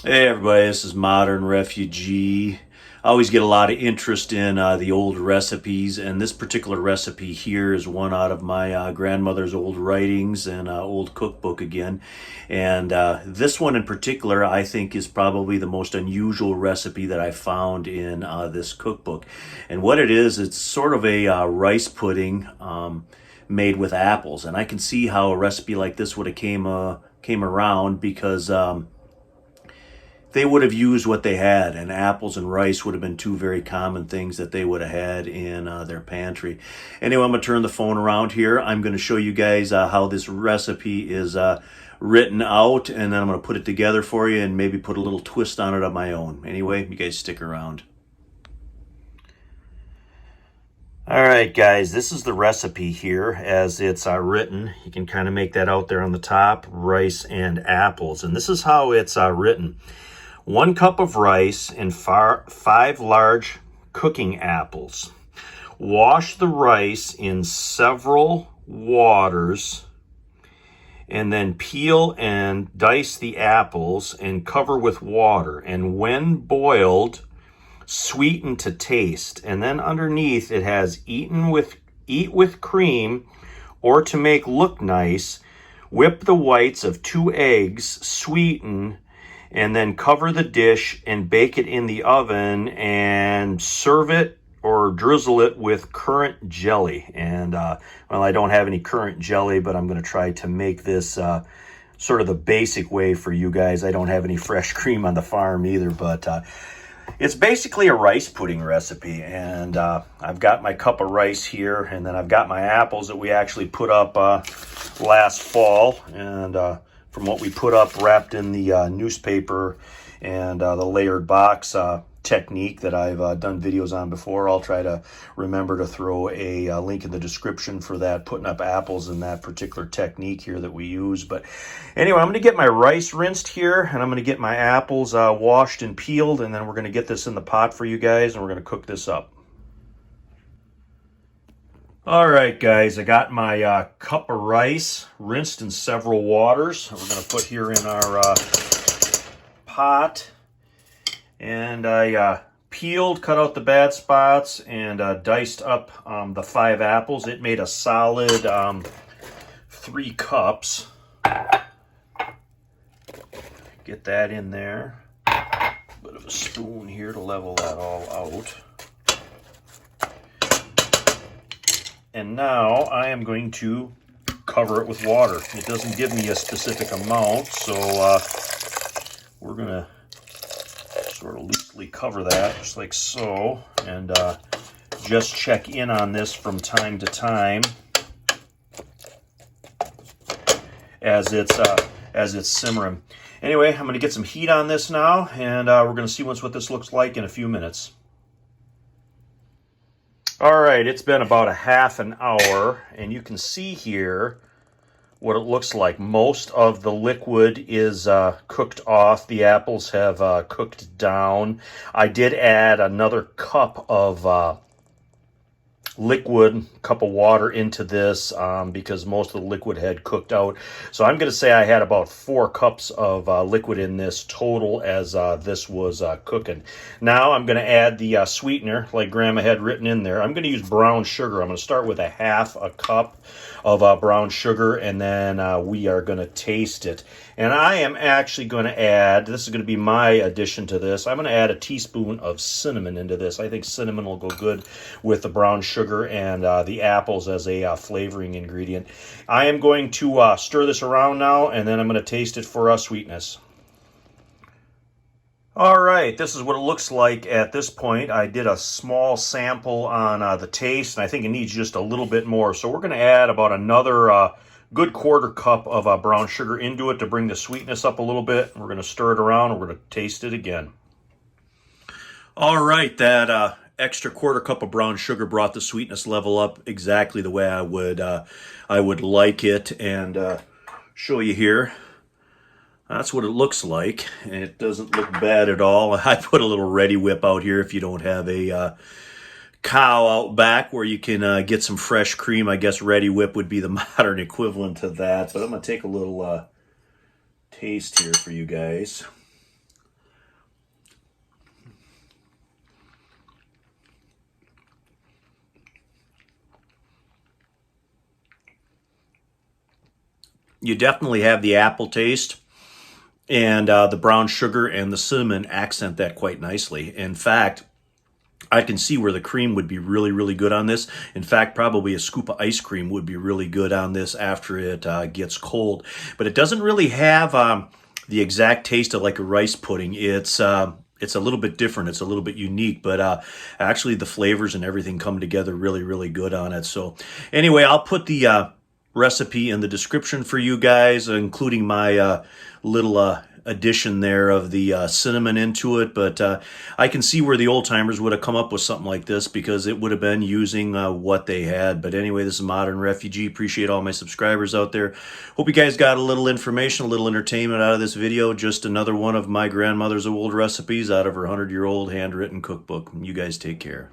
Hey everybody, this is Modern Refugee. I always get a lot of interest in the old recipes, and this particular recipe here is one out of my grandmother's old writings and old cookbook again. And this one in particular, I think, is probably the most unusual recipe that I found in this cookbook. And what it is, it's sort of a rice pudding made with apples. And I can see how a recipe like this would have came around because they would have used what they had, and apples and rice would have been two very common things that they would have had in their pantry. Anyway, I'm going to turn the phone around here. I'm going to show you guys how this recipe is written out, and then I'm going to put it together for you and maybe put a little twist on it of my own. Anyway, you guys stick around. All right, guys, this is the recipe here as it's written. You can kind of make that out there on the top, rice and apples. And this is how it's written. 1 cup of rice and 5 large cooking apples. Wash the rice in several waters and then peel and dice the apples and cover with water. And when boiled, sweeten to taste. And then underneath it has eat with cream, or to make look nice, whip the whites of 2 eggs, sweeten, and then cover the dish and bake it in the oven and serve it or drizzle it with currant jelly. And well, I don't have any currant jelly, but I'm going to try to make this sort of the basic way for you guys. I don't have any fresh cream on the farm either, but it's basically a rice pudding recipe. And I've got my cup of rice here, and then I've got my apples that we actually put up last fall, and from what we put up wrapped in the newspaper and the layered box technique that I've done videos on before. I'll try to remember to throw a link in the description for that, putting up apples in that particular technique here that we use. But anyway, I'm going to get my rice rinsed here, and I'm going to get my apples washed and peeled, and then we're going to get this in the pot for you guys, and we're going to cook this up. All right, guys, I got my cup of rice rinsed in several waters. We're going to put here in our pot. And I peeled, cut out the bad spots, and diced up the 5 apples. It made a solid 3 cups. Get that in there. A bit of a spoon here to level that all out. And now I am going to cover it with water. It doesn't give me a specific amount, so we're going to sort of loosely cover that, just like so, and just check in on this from time to time as it's simmering. Anyway, I'm going to get some heat on this now, and we're going to see what this looks like in a few minutes. All right, it's been about a half an hour, and you can see here what it looks like. Most of the liquid is cooked off. The apples have cooked down. I did add another cup of cup of water into this because most of the liquid had cooked out. So I'm going to say I had about 4 cups of liquid in this total as this was cooking. Now I'm going to add the sweetener like Grandma had written in there. I'm going to use brown sugar. I'm going to start with a 1/2 cup of brown sugar, and then we are going to taste it. And I am actually going to add, this is going to be my addition to this, I'm going to add a teaspoon of cinnamon into this. I think cinnamon will go good with the brown sugar and the apples as a flavoring ingredient. I am going to stir this around now, and then I'm going to taste it for sweetness. All right, this is what it looks like at this point. I did a small sample on the taste, and I think it needs just a little bit more. So we're going to add about another good 1/4 cup of brown sugar into it to bring the sweetness up a little bit. We're going to stir it around, and we're going to taste it again. All right, that extra 1/4 cup of brown sugar brought the sweetness level up exactly the way I would like it, and show you here. That's what it looks like. It doesn't look bad at all. I put a little Ready Whip out here if you don't have a cow out back where you can get some fresh cream. I guess Ready Whip would be the modern equivalent to that. But I'm going to take a little taste here for you guys. You definitely have the apple taste, and the brown sugar and the cinnamon accent that quite nicely. In fact, I can see where the cream would be really, really good on this. In fact, probably a scoop of ice cream would be really good on this after it gets cold. But it doesn't really have the exact taste of like a rice pudding. It's a little bit different. It's a little bit unique, but actually the flavors and everything come together really, really good on it. So anyway, I'll put the recipe in the description for you guys, including my little addition there of the cinnamon into it. But I can see where the old timers would have come up with something like this, because it would have been using what they had. But anyway, this is Modern Refugee. Appreciate all my subscribers out there. Hope you guys got a little information, a little entertainment out of this video. Just another one of my grandmother's old recipes out of her 100-year-old handwritten cookbook. You guys take care.